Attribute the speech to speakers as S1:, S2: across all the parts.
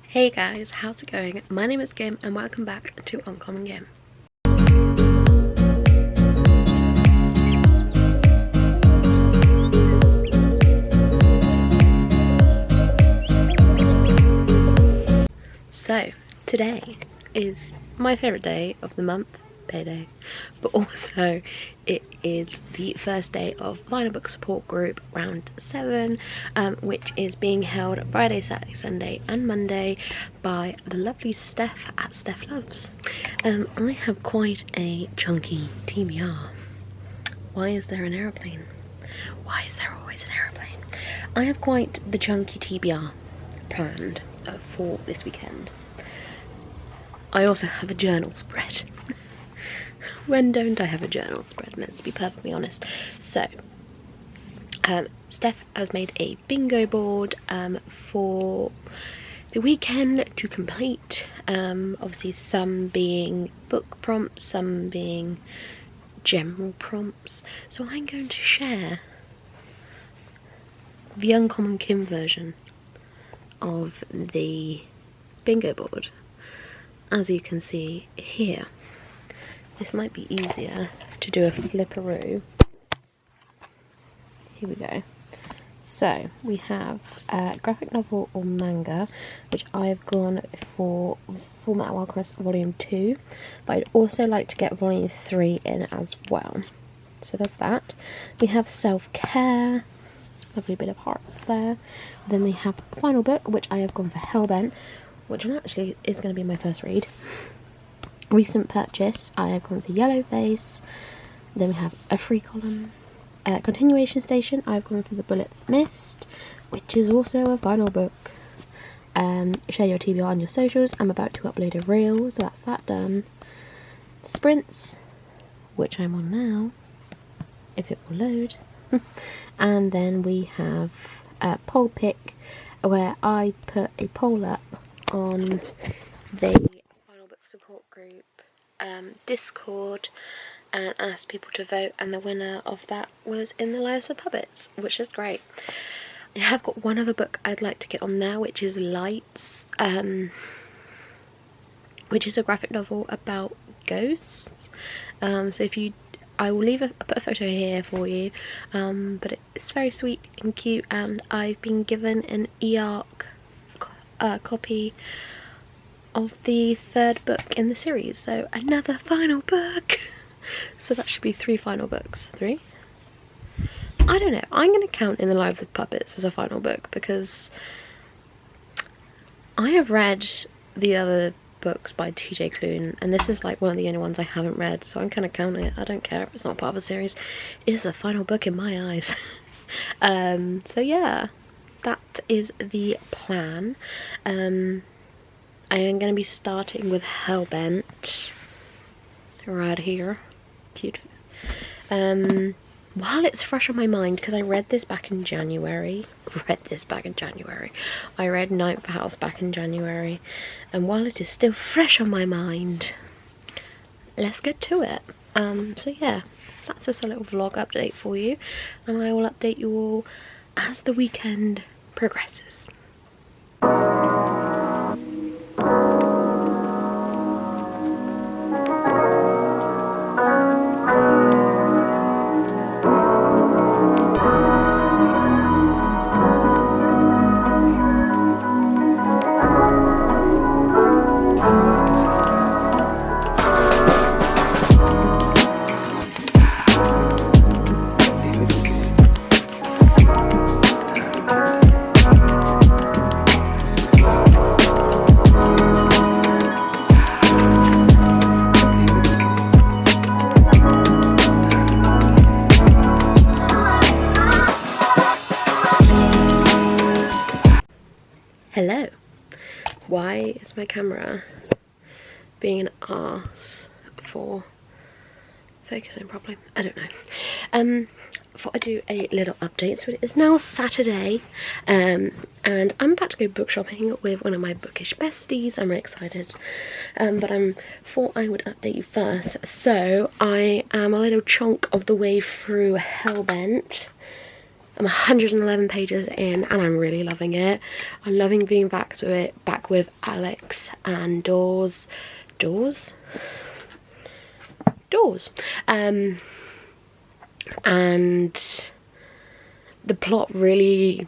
S1: Hey guys, how's it going? My name is Kim and welcome back to Uncommonkim. So, today is my favourite day of the month, payday, but also it is the first day of Vinyl Book Support Group Round 7, which is being held Friday, Saturday, Sunday and Monday by the lovely Steph at Steph Loves. I have quite a chunky TBR. Why is there an aeroplane? Why is there always an aeroplane? I have quite the chunky TBR planned for this weekend. I also have a journal spread. When don't I have a journal spread? Let's be perfectly honest. So, Steph has made a bingo board for the weekend to complete. Obviously some being book prompts, some being general prompts. So I'm going to share the Uncommonkim version of the bingo board, as you can see here. This might be easier to do a flipperoo. Here we go. So we have graphic novel or manga, which I've gone for Fullmetal Alchemist Volume 2, but I'd also like to get Volume 3 in as well. So there's that. We have self-care, lovely bit of hearts there. Then we have final book, which I have gone for Hellbent, which actually is going to be my first read. Recent purchase, I have gone for Yellow Face. Then we have a free column. Continuation station, I've gone for The Bullet Mist, which is also a final book. Share your TBR on your socials. I'm about to upload a reel, so that's that done. Sprints, which I'm on now, if it will load. And then we have a poll pick, where I put a poll up on the support group Discord and asked people to vote, and the winner of that was In the Lives of Puppets, which is great. I have got one other book I'd like to get on there, which is Lights, which is a graphic novel about ghosts. So if you, I will put a photo here for you, but it's very sweet and cute, and I've been given an e-arc copy of the third book in the series, so another final book. So that should be 3 final books. 3? I don't know. I'm going to count In the Lives of Puppets as a final book, because I have read the other books by TJ Klune, and this is like one of the only ones I haven't read, so I'm kind of counting it. I don't care if it's not part of a series. It is a final book in my eyes. So yeah, that is the plan. I am going to be starting with Hellbent right here. Cute. While it's fresh on my mind, because I read this back in January. I read Ninth House back in January. And while it is still fresh on my mind, let's get to it. So yeah, that's just a little vlog update for you. And I will update you all as the weekend progresses. Hello. Why is my camera being an arse for focusing properly? I don't know. Thought I'd do a little update. So it is now Saturday, and I'm about to go book shopping with one of my bookish besties. I'm really excited, but I thought I would update you first. So I am a little chunk of the way through Hellbent. I'm 111 pages in and I'm really loving it. I'm loving being back with Alex and Doors. And the plot really,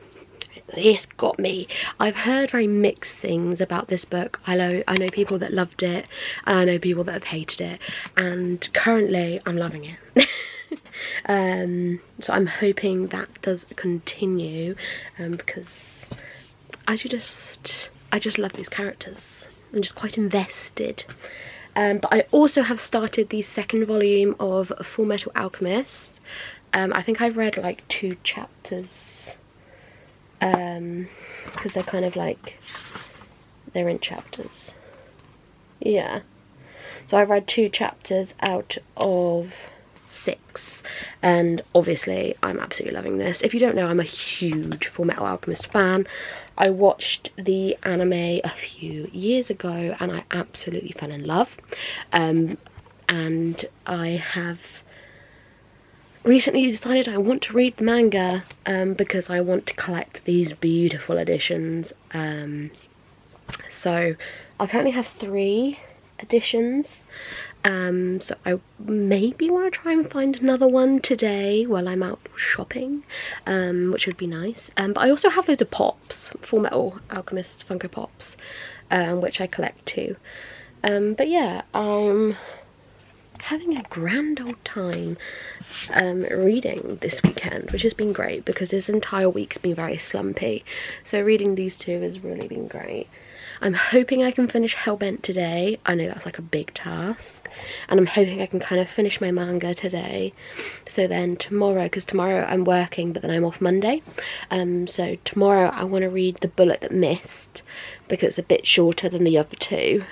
S1: it's got me. I've heard very mixed things about this book. I know people that loved it and I know people that have hated it, and currently I'm loving it. So I'm hoping that does continue, because I just love these characters. I'm just quite invested. But I also have started the second volume of Full Metal Alchemist. I think I've read like 2 chapters, because they're kind of like, they're in chapters. Yeah, so I've read 2 chapters out of 6, and obviously I'm absolutely loving this. If you don't know, I'm a huge Full Metal Alchemist fan. I watched the anime a few years ago and I absolutely fell in love, and I have recently decided I want to read the manga, because I want to collect these beautiful editions. So I currently have 3 editions, so I maybe want to try and find another one today while I'm out shopping, which would be nice. But I also have loads of pops, Full Metal Alchemist Funko Pops, which I collect too. But yeah, I'm having a grand old time reading this weekend, which has been great because this entire week's been very slumpy, so reading these 2 has really been great. I'm hoping I can finish Hellbent today. I know that's like a big task, and I'm hoping I can kind of finish my manga today, so then tomorrow, because tomorrow I'm working but then I'm off Monday, so tomorrow I want to read The Bullet That Missed because it's a bit shorter than the other 2,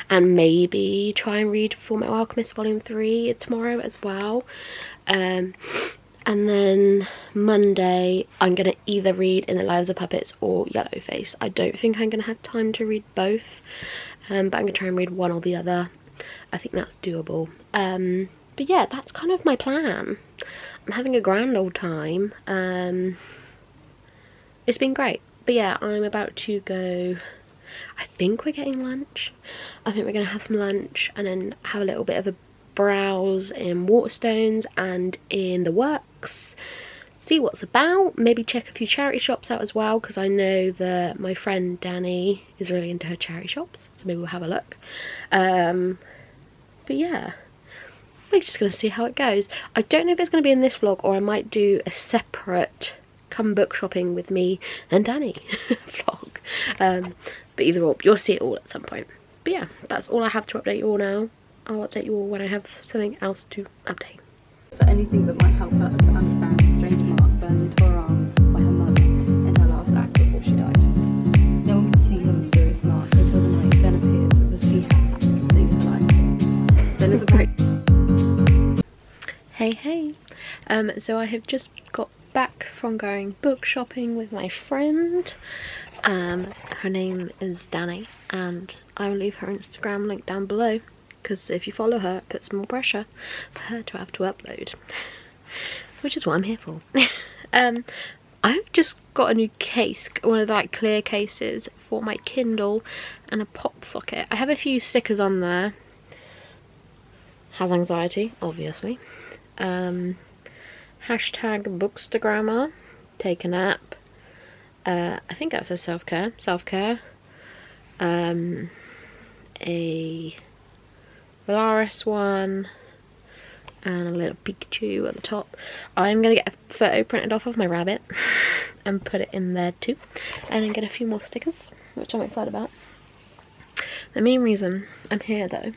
S1: and maybe try and read Full Metal Alchemist Volume 3 tomorrow as well. And then Monday I'm going to either read In the Lives of Puppets or Yellowface. I don't think I'm going to have time to read both, but I'm going to try and read one or the other. I think that's doable. But yeah, that's kind of my plan. I'm having a grand old time. It's been great. But yeah, I'm about to go. I think we're getting lunch. I think we're going to have some lunch and then have a little bit of a browse in Waterstones and in the Works, see what's about, maybe check a few charity shops out as well, because I know that my friend Danny is really into her charity shops, so maybe we'll have a look. But yeah, we're just going to see how it goes. I don't know if it's going to be in this vlog or I might do a separate come book shopping with me and Danny vlog, but either or, you'll see it all at some point. But yeah, that's all I have to update you all now. I'll update you all when I have something else to update.
S2: For anything that might help her to understand the strange mark burned into her arm by her mother in her last act before she died. No one can see her mysterious mark until the night then appears at the tea house and saves her life. Then is a break.
S1: Hey. So I have just got back from going book shopping with my friend. Her name is Danny, and I will leave her Instagram link down below, because if you follow her, it puts more pressure for her to have to upload, which is what I'm here for. I've just got a new case, one of the like clear cases for my Kindle, and a pop socket. I have a few stickers on there. Has anxiety, obviously. Hashtag bookstagrammer, take a nap. I think that says self-care. A Valaris one, and a little Pikachu at the top. I'm gonna get a photo printed off of my rabbit and put it in there too, and then get a few more stickers, which I'm excited about. The main reason I'm here though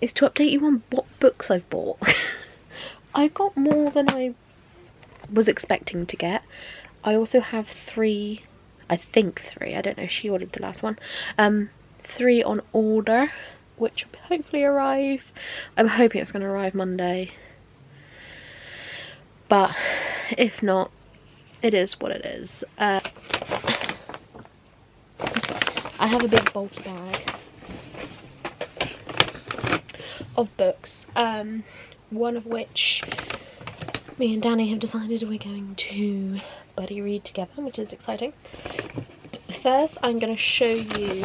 S1: is to update you on what books I've bought. I've got more than I was expecting to get. I also have 3, I think 3, I don't know, she ordered the last one, 3 on order, which will hopefully arrive. I'm hoping it's going to arrive Monday, but if not, it is what it is. I have a big bulky bag of books, one of which me and Danny have decided we're going to buddy read together, which is exciting. First, I'm going to show you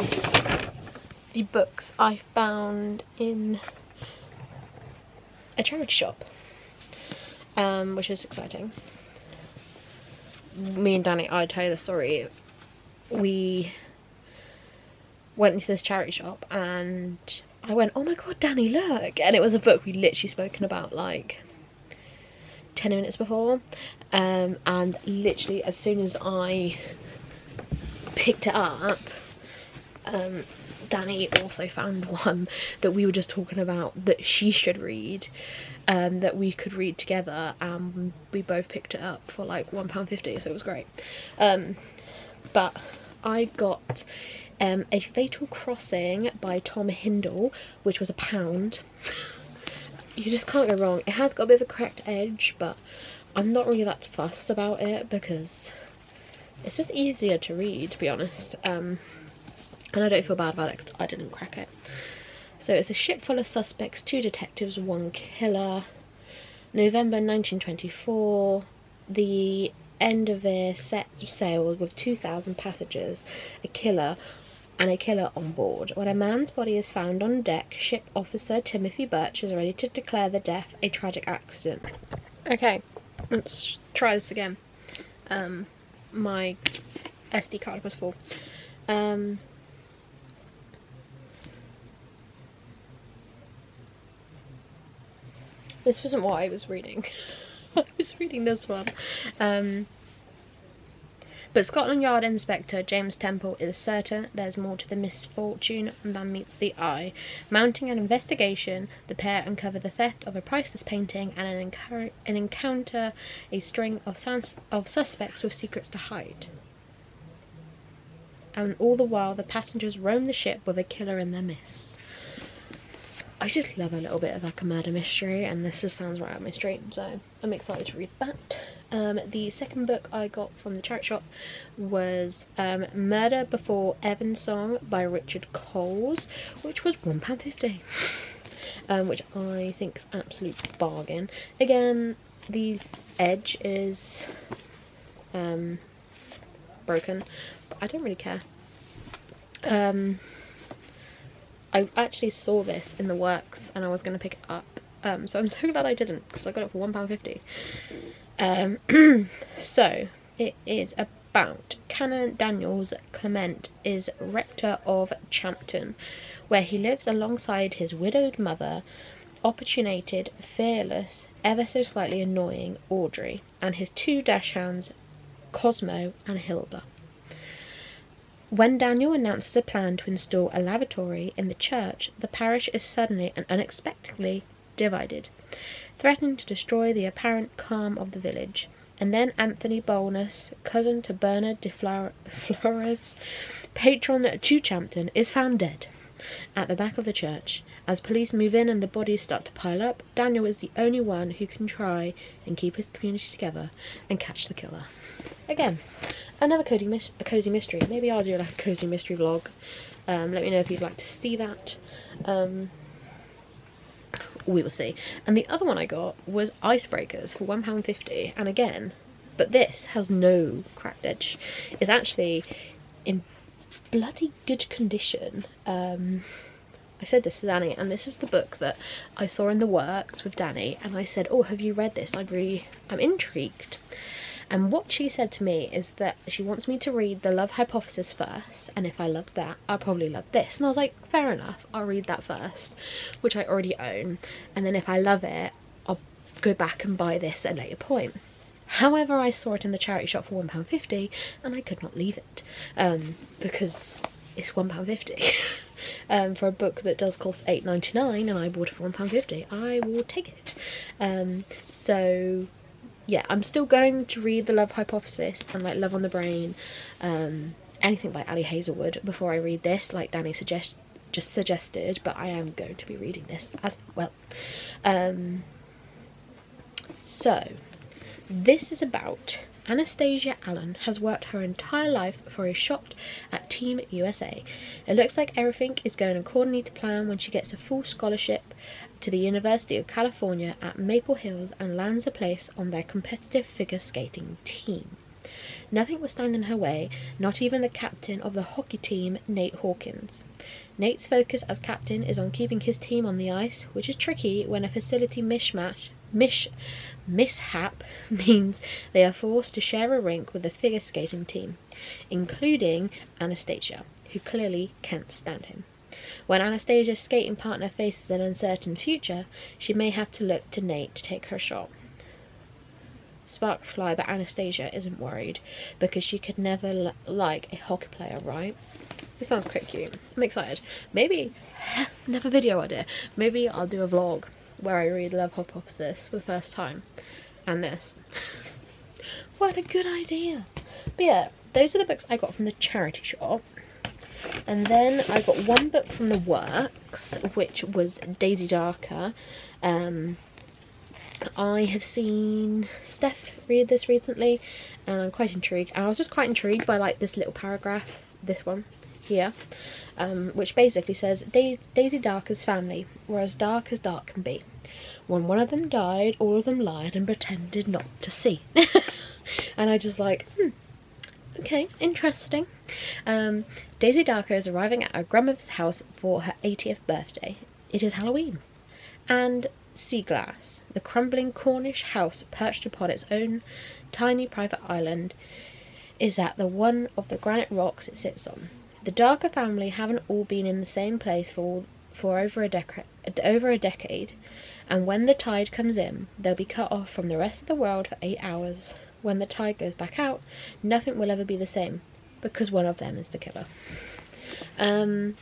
S1: the books I found in a charity shop, which is exciting. Me and Danny, I'll tell you the story. We went into this charity shop and I went, oh my god, Danny, look! And it was a book we'd literally spoken about like 10 minutes before, and literally as soon as I picked it up, Danny also found one that we were just talking about that she should read, that we could read together, and we both picked it up for like £1.50, so it was great. But I got A Fatal Crossing by Tom Hindle, which was £1. You just can't go wrong. It has got a bit of a cracked edge, but I'm not really that fussed about it because it's just easier to read, to be honest. And I don't feel bad about it because I didn't crack it. So it's a ship full of suspects, 2 detectives, 1 killer. November 1924. The Endeavour sets sail with 2,000 passengers, a killer on board. When a man's body is found on deck, ship officer Timothy Birch is ready to declare the death a tragic accident. Okay, let's try this again. My SD card was full. This wasn't what I was reading. I was reading this one. But Scotland Yard Inspector James Temple is certain there's more to the misfortune than meets the eye. Mounting an investigation, the pair uncover the theft of a priceless painting and encounter a string of suspects with secrets to hide. And all the while, the passengers roam the ship with a killer in their midst. I just love a little bit of like a murder mystery, and this just sounds right up my street, so I'm excited to read that. The second book I got from the charity shop was Murder Before Evensong by Richard Coles, which was £1.50, which I think is an absolute bargain. Again, the edge is broken, but I don't really care. I actually saw this in the works and I was going to pick it up, so I'm so glad I didn't, because I got it for £1.50. So it is about Canon Daniels Clement is rector of Champton, where he lives alongside his widowed mother, opinionated, fearless, ever so slightly annoying Audrey, and his 2 dachshunds, Cosmo and Hilda. When Daniel announces a plan to install a lavatory in the church, the parish is suddenly and unexpectedly divided, threatening to destroy the apparent calm of the village. And then Anthony Bolness, cousin to Bernard de Flores, patron to Champton, is found dead at the back of the church. As police move in and the bodies start to pile up, Daniel is the only one who can try and keep his community together and catch the killer. Again, another cozy mystery. Maybe I'll do like a cozy mystery vlog. Let me know if you'd like to see that. We will see. And the other one I got was Icebreakers for £1.50, and again, but this has no cracked edge. It's actually in bloody good condition. I said this to Danny, and this was the book that I saw in the works with Danny, and I said, oh, have you read this? I'm intrigued. And what she said to me is that she wants me to read The Love Hypothesis first, and if I love that, I'll probably love this. And I was like, fair enough, I'll read that first, which I already own, and then if I love it, I'll go back and buy this at a later point. However, I saw it in the charity shop for £1.50, and I could not leave it, because it's £1.50. For a book that does cost £8.99, and I bought it for £1.50, I will take it. So yeah, I'm still going to read The Love Hypothesis and like Love on the Brain, anything by Ali Hazelwood before I read this, like Danny just suggested, but I am going to be reading this as well. So this is about Anastasia Allen has worked her entire life for a shot at Team USA. It looks like everything is going accordingly to plan when she gets a full scholarship to the University of California at Maple Hills and lands a place on their competitive figure skating team. Nothing will stand in her way, not even the captain of the hockey team, Nate Hawkins. Nate's focus as captain is on keeping his team on the ice, which is tricky when a facility mishap means they are forced to share a rink with the figure skating team, including Anastasia, who clearly can't stand him. When Anastasia's skating partner faces an uncertain future, she may have to look to Nate to take her shot. Sparks fly, but Anastasia isn't worried, because she could never like a hockey player, right? This sounds quite cute. I'm excited. Maybe, another video idea, maybe I'll do a vlog where I read Love Hypothesis for the first time. And this. What a good idea. But yeah, those are the books I got from the charity shop. And then I got one book from the works, which was Daisy Darker. I have seen Steph read this recently, and I'm quite intrigued. And I was just quite intrigued by like this little paragraph, this one here, which basically says Daisy Darker's family were as dark can be. When one of them died, all of them lied and pretended not to see. And I just like, okay, interesting. Daisy Darker is arriving at her grandmother's house for her 80th birthday. It is Halloween. And Sea Glass, the crumbling Cornish house perched upon its own tiny private island, is at the one of the granite rocks it sits on. The Darker family haven't all been in the same place for over a decade, and when the tide comes in, they'll be cut off from the rest of the world for 8 hours. When the tide goes back out, nothing will ever be the same, because one of them is the killer. And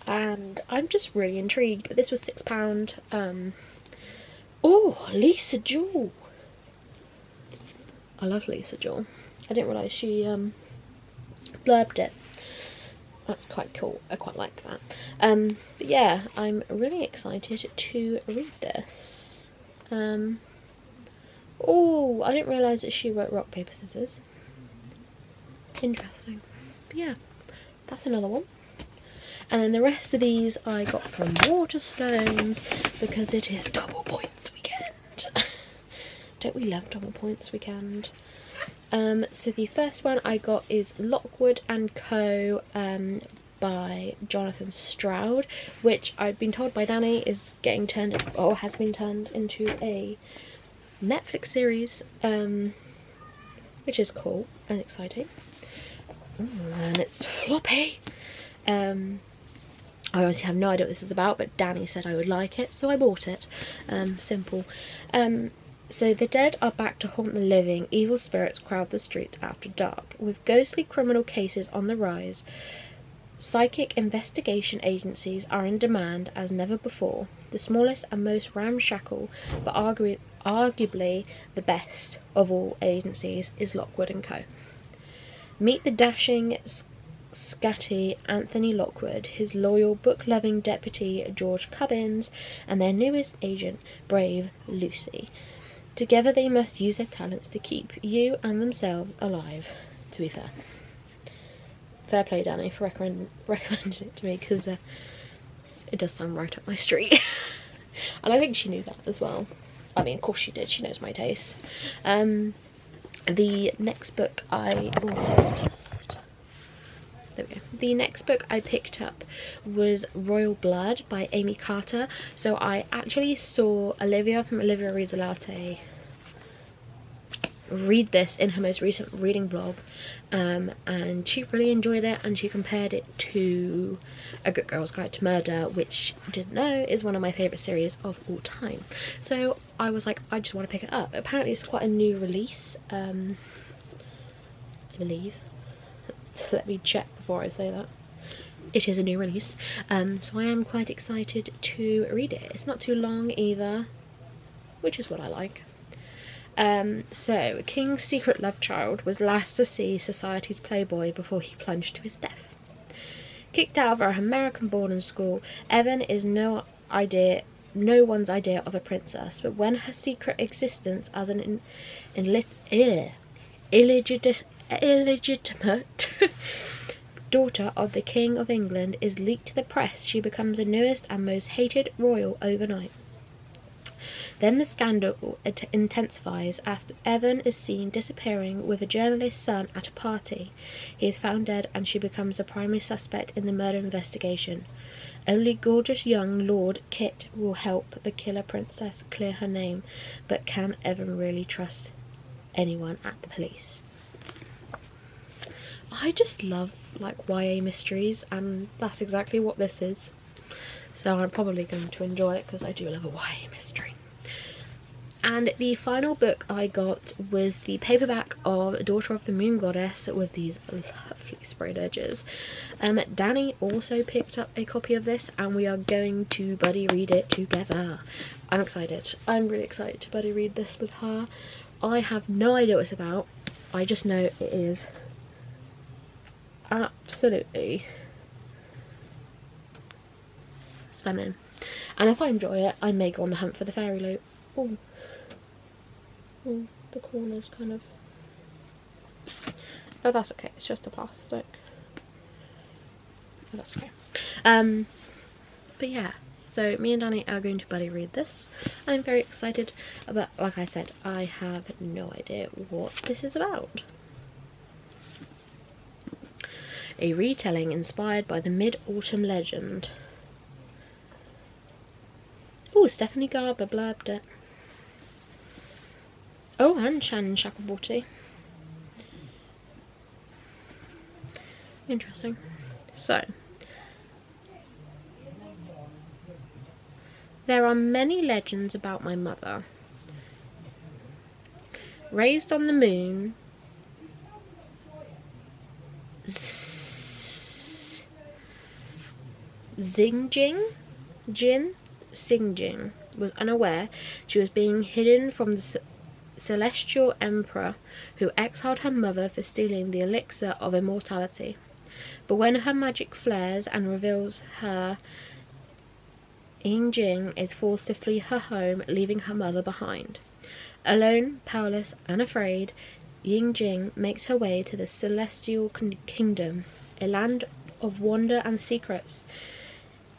S1: I'm just really intrigued, but this was £6. Oh, Lisa Jewell. I love Lisa Jewell. I didn't realise she blurbed it. That's quite cool. I quite like that. But yeah, I'm really excited to read this. Oh, I didn't realise that she wrote Rock, Paper, Scissors. Interesting. But yeah, that's another one. And then the rest of these I got from Waterstones, because it is double points weekend. Don't we love double points weekend? So the first one I got is Lockwood and Co. By Jonathan Stroud, which I've been told by Danny is getting turned, or has been turned into a Netflix series, which is cool and exciting. Ooh, and it's floppy. I honestly have no idea what this is about, but Danny said I would like it, so I bought it. Simple. So the dead are back to haunt the living. Evil spirits crowd the streets after dark. With ghostly criminal cases on the rise, psychic investigation agencies are in demand as never before. The smallest and most ramshackle, but arguably the best of all agencies, is Lockwood and Co. Meet the dashing, scatty Anthony Lockwood, his loyal, book-loving deputy George Cubbins, and their newest agent, brave Lucy. Together they must use their talents to keep you and themselves alive, to be fair. Fair play, Danny, for recommending it to me, because it does sound right up my street. And I think she knew that as well. I mean, of course she did, she knows my taste. The next book The next book I picked up was Royal Blood by Amy Carter. So I actually saw Olivia from Olivia Reads a Latte read this in her most recent reading vlog, and she really enjoyed it, and she compared it to A Good Girl's Guide to Murder, which, didn't know, is one of my favourite series of all time. So I was like, I just want to pick it up. Apparently it's quite a new release, I believe. Let me check before I say that. It is a new release, so I am quite excited to read it. It's not too long either, which is what I like. So King's secret love child was last to see society's playboy before he plunged to his death. Kicked out of her American boarding school, Evan is no one's idea of a princess, but when her secret existence as an illegitimate daughter of the King of England is leaked to the press, she becomes the newest and most hated royal overnight. Then the scandal intensifies after Evan is seen disappearing with a journalist's son at a party. He is found dead and she becomes the primary suspect in the murder investigation. Only gorgeous young Lord Kit will help the killer princess clear her name, but can Evan really trust anyone at the police? I just love like YA mysteries, and that's exactly what this is. So I'm probably going to enjoy it because I do love a YA mystery. And the final book I got was the paperback of Daughter of the Moon Goddess with these lovely sprayed edges. Danny also picked up a copy of this and we are going to buddy read it together. I'm excited. I'm really excited to buddy read this with her. I have no idea what it's about. I just know it is absolutely stunning. And if I enjoy it, I may go on the hunt for the fairy loot. Oh. The corner's kind of... Oh, that's okay. It's just the plastic. Oh, that's okay. But yeah. So me and Danny are going to buddy read this. I'm very excited, but like I said, I have no idea what this is about. A retelling inspired by the Mid-Autumn legend. Oh, Stephanie Garber blurbed it. Oh, and Shannon Chakraborty. Interesting. So, there are many legends about my mother. Raised on the moon, Xingjing was unaware she was being hidden from the celestial emperor who exiled her mother for stealing the elixir of immortality. But when her magic flares and reveals her, Yingjing is forced to flee her home, leaving her mother behind. Alone, powerless, and afraid, Yingjing makes her way to the celestial kingdom, a land of wonder and secrets.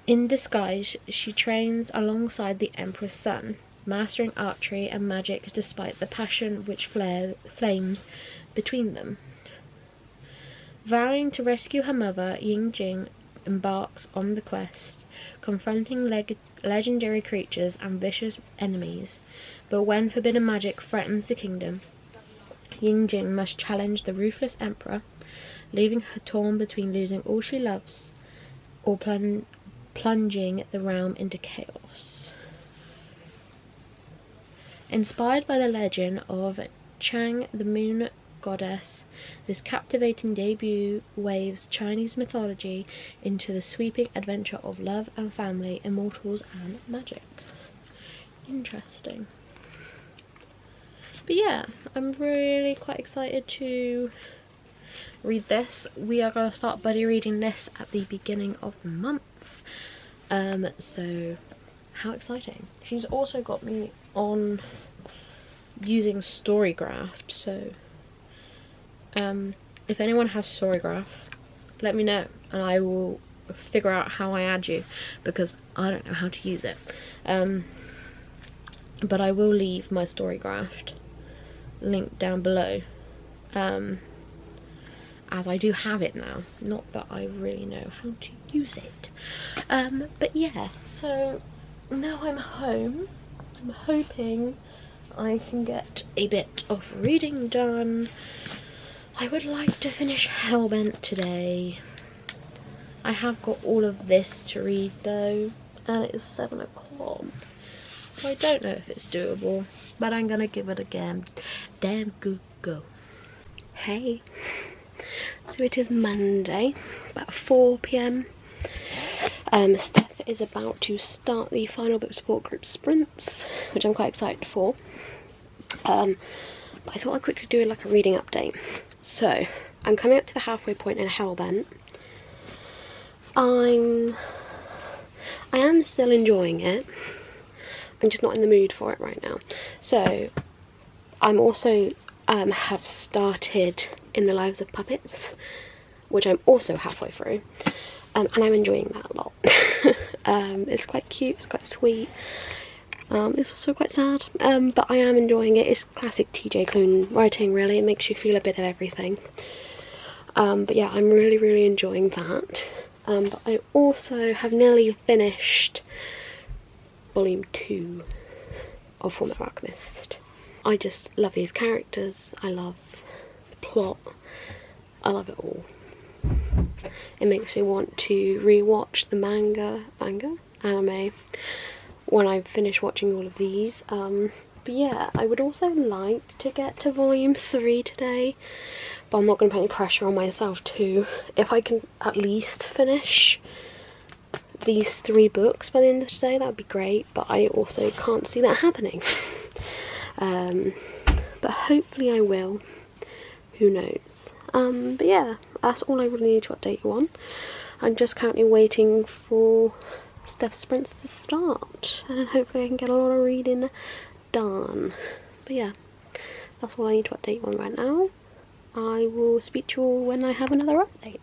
S1: In disguise, she trains alongside the emperor's son, mastering archery and magic despite the passion which flames between them. Vowing to rescue her mother, Yingjing embarks on the quest, confronting legendary creatures and vicious enemies. But when forbidden magic threatens the kingdom, Yingjing must challenge the ruthless emperor, leaving her torn between losing all she loves or plunging the realm into chaos. Inspired by the legend of Chang, the moon goddess, this captivating debut waves Chinese mythology into the sweeping adventure of love and family, immortals and magic. Interesting. But yeah, I'm really quite excited to read this. We are going to start buddy reading this at the beginning of the month. So how exciting. She's also got me on using Storygraph, so if anyone has Storygraph, let me know and I will figure out how I add you, because I don't know how to use it. But I will leave my Storygraph link down below, as I do have it now, not that I really know how to use it. But yeah, so now I'm home. I'm hoping I can get a bit of reading done. I would like to finish Hellbent today. I have got all of this to read though, and it's 7 o'clock, so I don't know if it's doable, but I'm gonna give it a damn good go. Hey, so it is Monday, about 4 PM. Steph is about to start the final book support group sprints, which I'm quite excited for. But I thought I'd quickly do like a reading update. So I'm coming up to the halfway point in Hellbent. I am still enjoying it. I'm just not in the mood for it right now. So I'm also have started In the Lives of Puppets, which I'm also halfway through, and I'm enjoying that a lot. It's quite cute, it's quite sweet. It's also quite sad, but I am enjoying it. It's classic TJ Klune writing, really. It makes you feel a bit of everything. But yeah, I'm really enjoying that. But I also have nearly finished volume 2 of Fullmetal Alchemist. I just love these characters, I love the plot, I love it all. It makes me want to rewatch the manga anime when I finish watching all of these. But yeah, I would also like to get to volume 3 today, but I'm not going to put any pressure on myself to. If I can at least finish these 3 books by the end of today, that would be great, but I also can't see that happening. But hopefully I will, who knows. But yeah, that's all I really need to update you on. I'm just currently waiting for Steph's sprints to start, and then hopefully I can get a lot of reading done. But yeah, that's all I need to update you on right now. I will speak to you all when I have another update.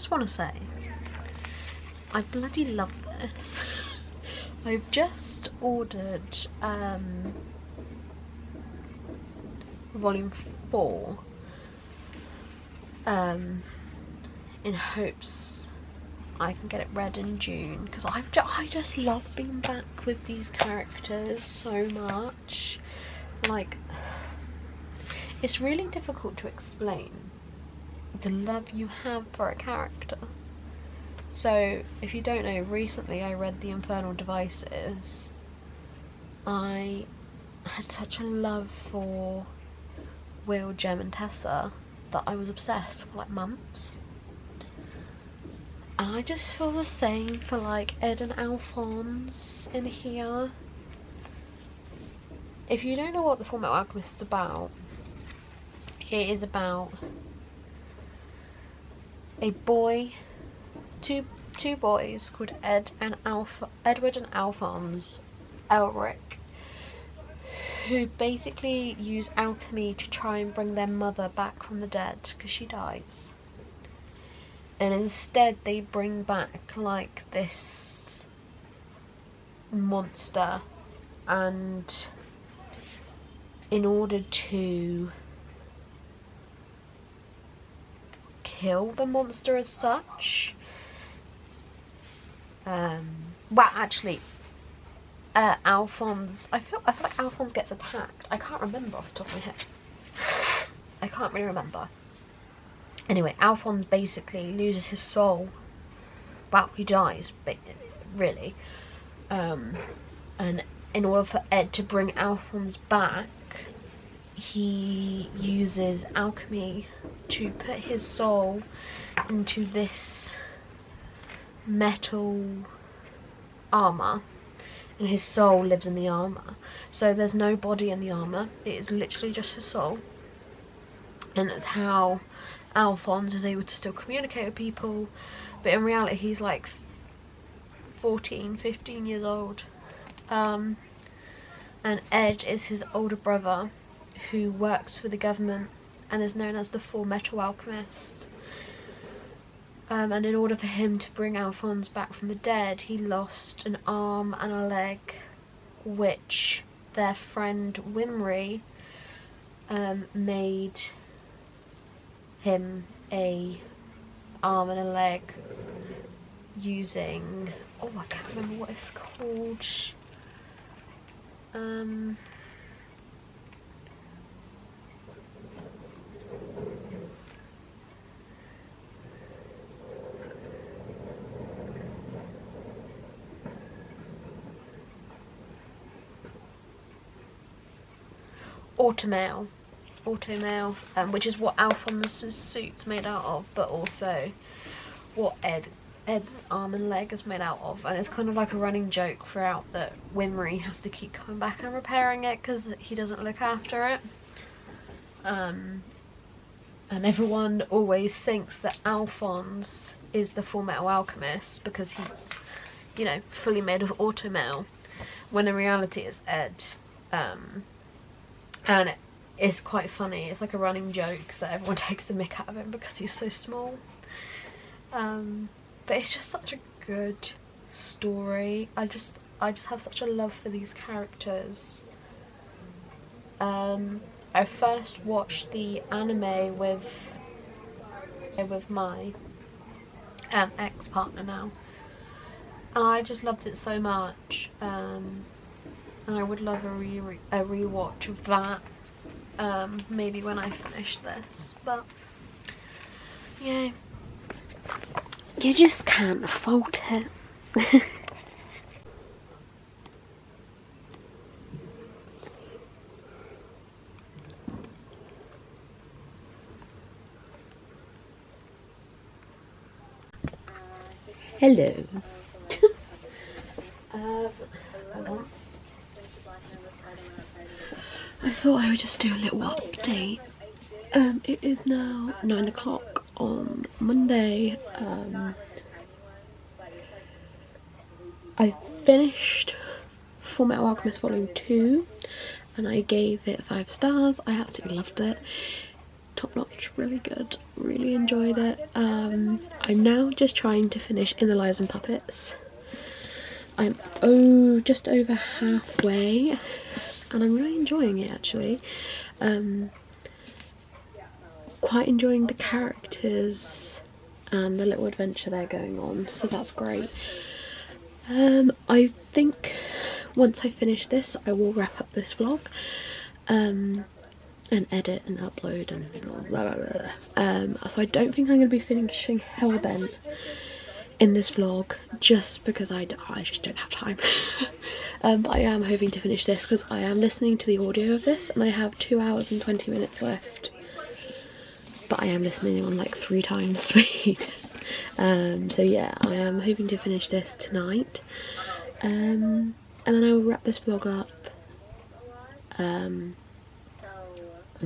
S1: Want to say I bloody love this. I've just ordered volume 4 in hopes I can get it read in June, because I just love being back with these characters so much. Like, It's really difficult to explain the love you have for a character. So, if you don't know, recently I read The Infernal Devices. I had such a love for Will, Jem and Tessa that I was obsessed for like months. And I just feel the same for like Ed and Alphonse in here. If you don't know what The Fullmetal Alchemist is about, it is about a boy, two boys called Edward and Alphonse Elric, who basically use alchemy to try and bring their mother back from the dead because she dies. And instead they bring back like this monster, and in order to kill the monster as such, well actually Alphonse, I feel like Alphonse gets attacked. I can't remember off the top of my head. I can't really remember. Anyway, Alphonse basically loses his soul. Well, he dies, really. And in order for Ed to bring Alphonse back, he uses alchemy to put his soul into this metal armour, and his soul lives in the armour. So there's no body in the armour, it is literally just his soul. And that's how Alphonse is able to still communicate with people, but in reality he's like 14, 15 years old. And Ed is his older brother who works for the government and is known as the Full Metal Alchemist. And in order for him to bring Alphonse back from the dead, he lost an arm and a leg, which their friend Wimry made him a arm and a leg using, oh I can't remember what it's called, automail, which is what Alphonse's suit's made out of, but also what Ed's arm and leg is made out of. And it's kind of like a running joke throughout that Wimry has to keep coming back and repairing it because he doesn't look after it. And everyone always thinks that Alphonse is the Full Metal Alchemist because he's, you know, fully made of automail, when in reality it's Ed. And it's quite funny, it's like a running joke that everyone takes the mick out of him because he's so small. But it's just such a good story. I just have such a love for these characters. I first watched the anime with my ex-partner now, and I just loved it so much. And I would love a rewatch of that, maybe when I finish this, but yeah, you just can't fault it. Hello. Hold on. I thought I would just do a little update. It is now 9 o'clock on Monday. I finished Full Metal Alchemist Volume 2 and I gave it 5 stars. I absolutely loved it. Top notch, really good, really enjoyed it. I'm now just trying to finish In the Lies and Puppets. I'm just over halfway and I'm really enjoying it actually. Quite enjoying the characters and the little adventure they're going on, so that's great. I think once I finish this I will wrap up this vlog. and edit and upload and blah blah blah. So I don't think I'm going to be finishing Hellbent in this vlog, just because I just don't have time. But I am hoping to finish this because I am listening to the audio of this and I have 2 hours and 20 minutes left, but I am listening on like 3 times speed. So yeah, I am hoping to finish this tonight, and then I will wrap this vlog up and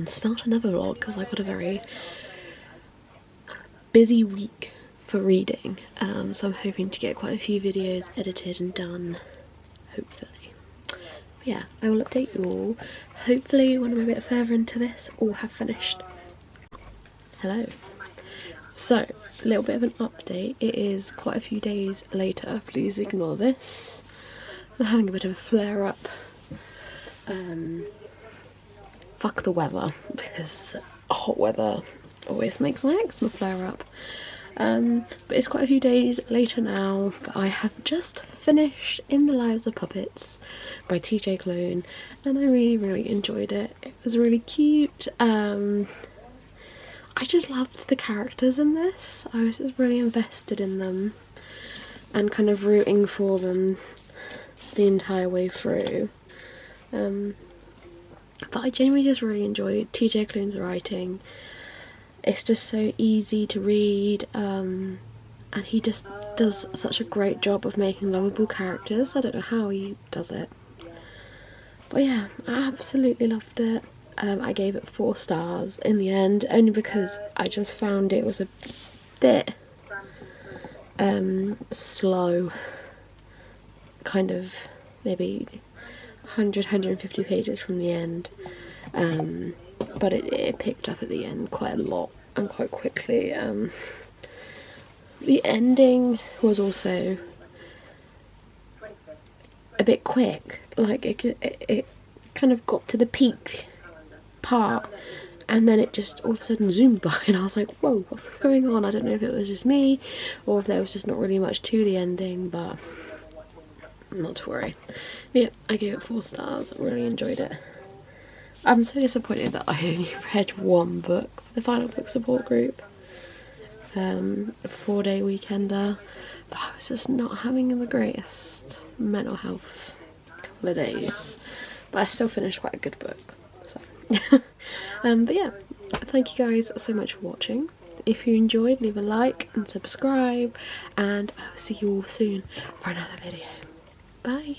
S1: start another vlog because I've got a very busy week for reading, so I'm hoping to get quite a few videos edited and done, hopefully. But yeah, I will update you all, hopefully when I'm a bit further into this or have finished. Hello. So, a little bit of an update. It is quite a few days later, please ignore this. I'm having a bit of a flare up. Fuck the weather, because hot weather always makes my eczema flare up. But it's quite a few days later now, but I have just finished In the Lives of Puppets by TJ Klune, and I really enjoyed it. It was really cute. I just loved the characters in this. I was just really invested in them and kind of rooting for them the entire way through. But I genuinely just really enjoyed TJ Klune's writing. It's just so easy to read, and he just does such a great job of making lovable characters. I don't know how he does it. But yeah, I absolutely loved it. I gave it 4 stars in the end, only because I just found it was a bit slow, kind of maybe 100-150 pages from the end, but it picked up at the end quite a lot and quite quickly. The ending was also a bit quick, like it kind of got to the peak part and then it just all of a sudden zoomed by and I was like, whoa, what's going on? I don't know if it was just me or if there was just not really much to the ending, but not to worry. Yeah, I gave it 4 stars. I really enjoyed it. I'm so disappointed that I only read 1 book for the final book support group, a 4-day weekender, but I was just not having the greatest mental health couple of days, but I still finished quite a good book, so but yeah, thank you guys so much for watching. If you enjoyed, leave a like and subscribe, and I will see you all soon for another video. Bye.